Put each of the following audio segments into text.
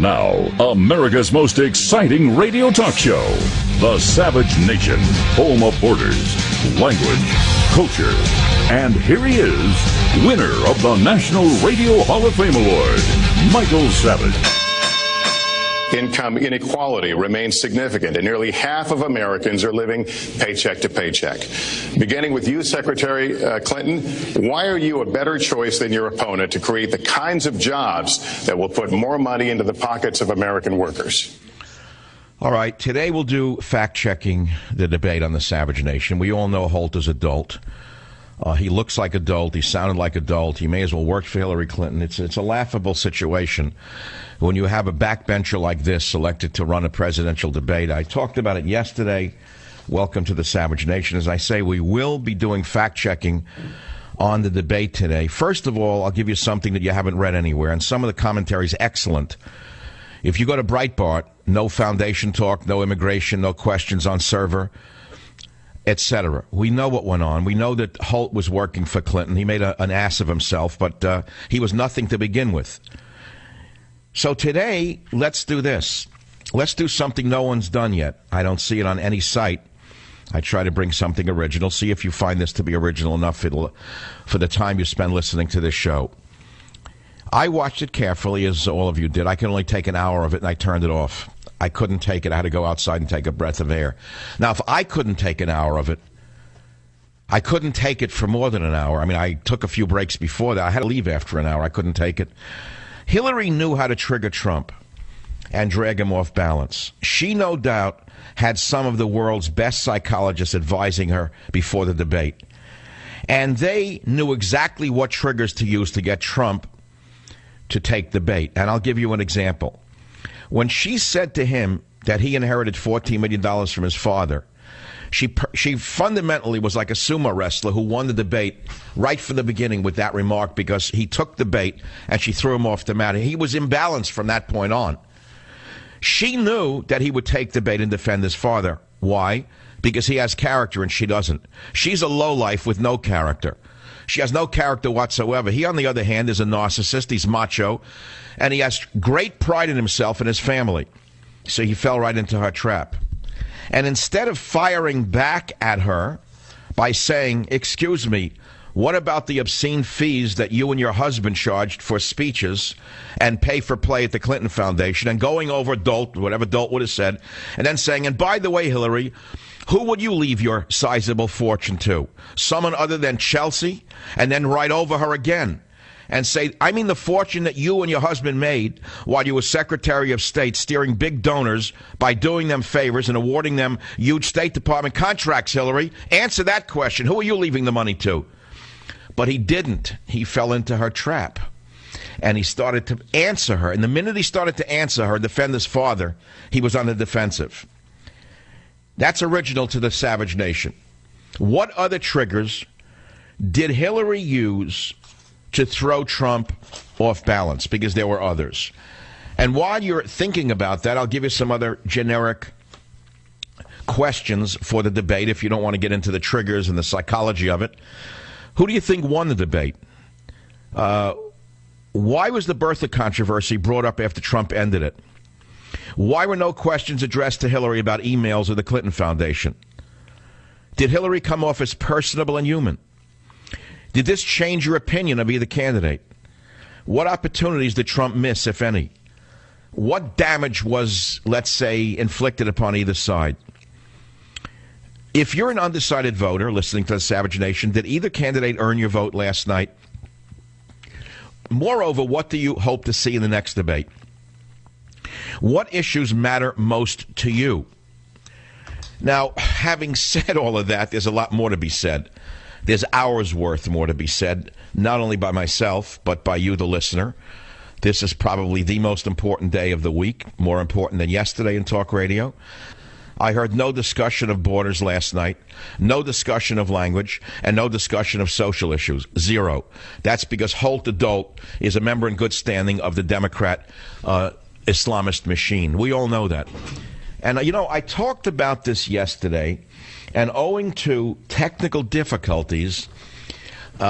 Now, America's most exciting radio talk show, The Savage Nation, home of borders, language, culture. And here he is, winner of the National Radio Hall of Fame Award, Michael Savage. Income inequality remains significant, and nearly half of Americans are living paycheck to paycheck. Beginning with you, Secretary Clinton, why are you a better choice than your opponent to create the kinds of jobs that will put more money into the pockets of American workers? All right, today we'll do fact-checking the debate on the Savage Nation. We all know Holt is adult. He looks like adult. He sounded like adult. He may as well work for Hillary Clinton. It's a laughable situation when you have a backbencher like this selected to run a presidential debate. I talked about it yesterday. Welcome to the Savage Nation. As I say, we will be doing fact-checking on the debate today. First of all, I'll give you something that you haven't read anywhere, and some of the commentary is excellent. If you go to Breitbart, no foundation talk, no immigration, no questions on server, etc. We know what went on. We know that Holt was working for Clinton. He made an ass of himself, but he was nothing to begin with. So today, let's do this. Let's do something no one's done yet. I don't see it on any site. I try to bring something original. See if you find this to be original enough for the time you spend listening to this show. I watched it carefully, as all of you did. I could only take an hour of it, and I turned it off. I couldn't take it. I had to go outside and take a breath of air. Now, if I couldn't take an hour of it, I couldn't take it for more than an hour. I mean, I took a few breaks before that. I had to leave after an hour. I couldn't take it. Hillary knew how to trigger Trump and drag him off balance. She, no doubt, had some of the world's best psychologists advising her before the debate. And they knew exactly what triggers to use to get Trump to take the bait. And I'll give you an example. When she said to him that he inherited $14 million from his father, she fundamentally was like a sumo wrestler who won the debate right from the beginning with that remark, because he took the bait and she threw him off the mat. He was imbalanced from that point on. She knew that he would take the bait and defend his father. Why? Because he has character and she doesn't. She's a lowlife with no character. She has no character whatsoever. He, on the other hand, is a narcissist. He's macho, and he has great pride in himself and his family. So he fell right into her trap. And instead of firing back at her by saying, "Excuse me, what about the obscene fees that you and your husband charged for speeches and pay for play at the Clinton Foundation?" and going over Dolt, whatever Dolt would have said, and then saying, "And by the way, Hillary, who would you leave your sizable fortune to? Someone other than Chelsea?" And then right over her again and say, "I mean the fortune that you and your husband made while you were Secretary of State, steering big donors by doing them favors and awarding them huge State Department contracts, Hillary. Answer that question. Who are you leaving the money to?" But he didn't. He fell into her trap. And he started to answer her. And the minute he started to answer her, defend his father, he was on the defensive. That's original to the Savage Nation. What other triggers did Hillary use to throw Trump off balance? Because there were others. And while you're thinking about that, I'll give you some other generic questions for the debate if you don't want to get into the triggers and the psychology of it. Who do you think won the debate? Why was the birther controversy brought up after Trump ended it? Why were no questions addressed to Hillary about emails of the Clinton Foundation? Did Hillary come off as personable and human? Did this change your opinion of either candidate? What opportunities did Trump miss, if any? What damage was, let's say, inflicted upon either side? If you're an undecided voter listening to the Savage Nation, did either candidate earn your vote last night? Moreover, what do you hope to see in the next debate? What issues matter most to you? Now, having said all of that, there's a lot more to be said. There's hours worth more to be said, not only by myself, but by you, the listener. This is probably the most important day of the week, more important than yesterday in talk radio. I heard no discussion of borders last night, no discussion of language, and no discussion of social issues. Zero. That's because Holt Adult is a member in good standing of the Democrat Islamist machine. We all know that. And, you know, I talked about this yesterday, and owing to technical difficulties,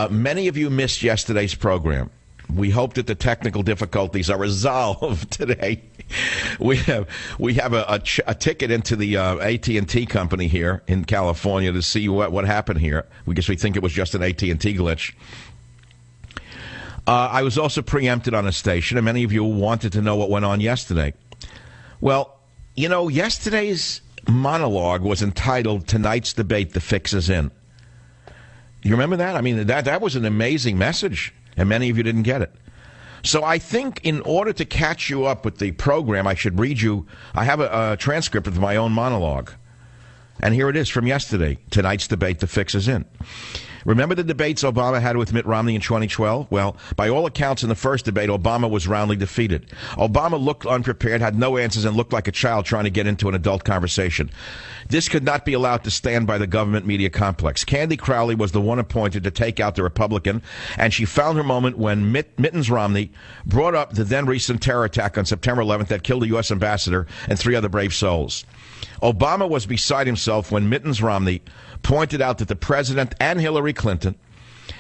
many of you missed yesterday's program. We hope that the technical difficulties are resolved today. we have a ticket into the AT&T company here in California to see what happened here. We think it was just an AT&T glitch. I was also preempted on a station, and many of you wanted to know what went on yesterday. Well, yesterday's monologue was entitled "Tonight's Debate, the Fix is In." You remember that? I mean, that was an amazing message, and many of you didn't get it. So I think in order to catch you up with the program, I should read you. I have a transcript of my own monologue. And here it is from yesterday. Tonight's debate, the fix is in. Remember the debates Obama had with Mitt Romney in 2012? Well, by all accounts, in the first debate, Obama was roundly defeated. Obama looked unprepared, had no answers, and looked like a child trying to get into an adult conversation. This could not be allowed to stand by the government media complex. Candy Crowley was the one appointed to take out the Republican, and she found her moment when Mittens Romney brought up the then recent terror attack on September 11th that killed a U.S. ambassador and 3 other brave souls. Obama was beside himself when Mittens Romney pointed out that the president and Hillary Clinton,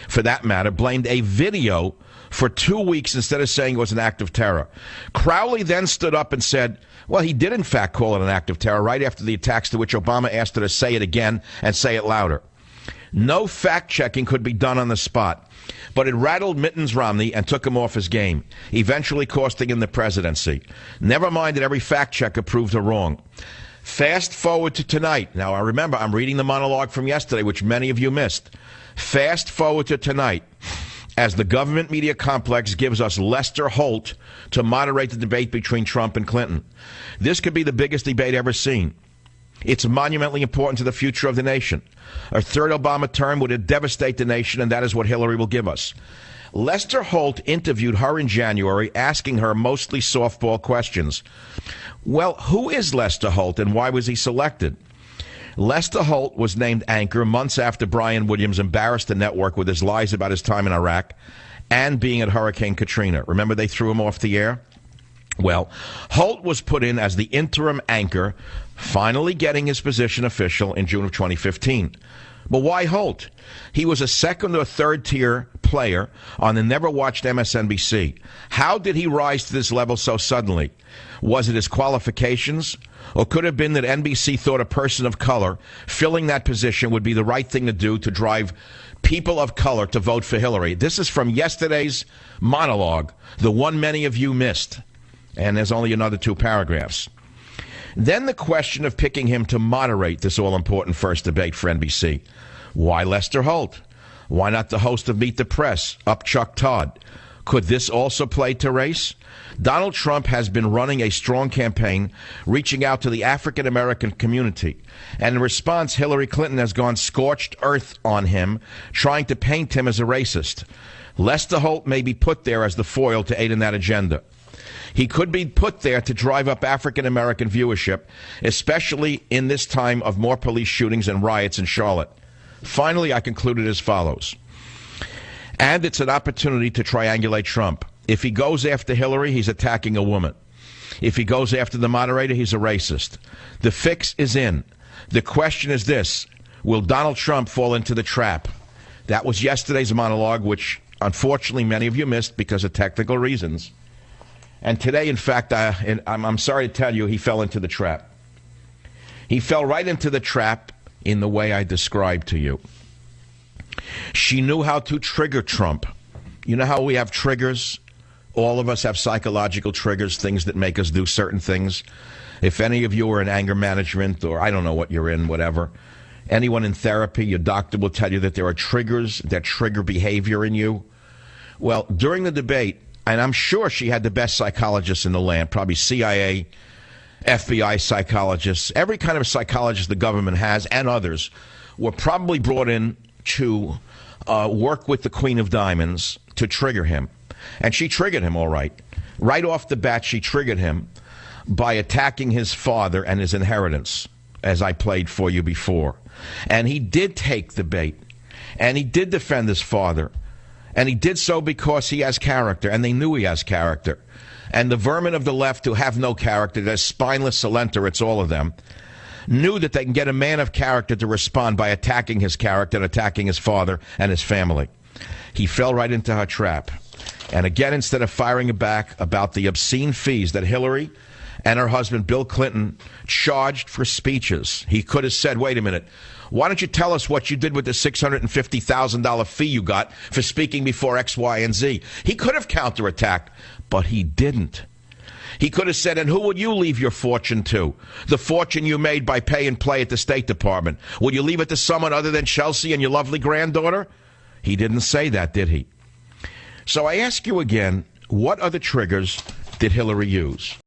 for that matter, blamed a video for 2 weeks instead of saying it was an act of terror. Crowley then stood up and said, well, he did in fact call it an act of terror right after the attacks, to which Obama asked her to say it again and say it louder. No fact-checking could be done on the spot, but it rattled Mittens Romney and took him off his game, eventually costing him the presidency. Never mind that every fact-checker proved her wrong. Fast forward to tonight. Now, I remember, I'm reading the monologue from yesterday, which many of you missed. Fast forward to tonight, as the government media complex gives us Lester Holt to moderate the debate between Trump and Clinton. This could be the biggest debate ever seen. It's monumentally important to the future of the nation. A third Obama term would devastate the nation, and that is what Hillary will give us. Lester Holt interviewed her in January, asking her mostly softball questions. Well, who is Lester Holt, and why was he selected? Lester Holt was named anchor months after Brian Williams embarrassed the network with his lies about his time in Iraq and being at Hurricane Katrina. Remember they threw him off the air? Well, Holt was put in as the interim anchor, finally getting his position official in June of 2015. But why Holt? He was a second or third tier player on the never-watched MSNBC. How did he rise to this level so suddenly? Was it his qualifications? Or could it have been that NBC thought a person of color filling that position would be the right thing to do to drive people of color to vote for Hillary? This is from yesterday's monologue, the one many of you missed. And there's only another 2 paragraphs. Then the question of picking him to moderate this all-important first debate for NBC. Why Lester Holt? Why not the host of Meet the Press, Up Chuck Todd? Could this also play to race? Donald Trump has been running a strong campaign, reaching out to the African-American community. And in response, Hillary Clinton has gone scorched earth on him, trying to paint him as a racist. Lester Holt may be put there as the foil to aid in that agenda. He could be put there to drive up African-American viewership, especially in this time of more police shootings and riots in Charlotte. Finally, I concluded as follows. And it's an opportunity to triangulate Trump. If he goes after Hillary, he's attacking a woman. If he goes after the moderator, he's a racist. The fix is in. The question is this: will Donald Trump fall into the trap? That was yesterday's monologue, which unfortunately many of you missed because of technical reasons. And today, in fact, I'm sorry to tell you, he fell into the trap. He fell right into the trap in the way I described to you. She knew how to trigger Trump. You know how we have triggers? All of us have psychological triggers, things that make us do certain things. If any of you are in anger management, or I don't know what you're in, whatever, anyone in therapy, your doctor will tell you that there are triggers that trigger behavior in you. Well, during the debate, and I'm sure she had the best psychologists in the land, probably CIA, FBI psychologists, every kind of psychologist the government has, and others, were probably brought in to work with the Queen of Diamonds to trigger him. And she triggered him, all right. Right off the bat, she triggered him by attacking his father and his inheritance, as I played for you before. And he did take the bait, and he did defend his father. And he did so because he has character, and they knew he has character. And the vermin of the left who have no character, there's spineless Salenter, it's all of them, knew that they can get a man of character to respond by attacking his character and attacking his father and his family. He fell right into her trap. And again, instead of firing back about the obscene fees that Hillary and her husband, Bill Clinton, charged for speeches. He could have said, wait a minute, why don't you tell us what you did with the $650,000 fee you got for speaking before X, Y, and Z? He could have counterattacked, but he didn't. He could have said, and who would you leave your fortune to? The fortune you made by pay and play at the State Department. Would you leave it to someone other than Chelsea and your lovely granddaughter? He didn't say that, did he? So I ask you again, what other triggers did Hillary use?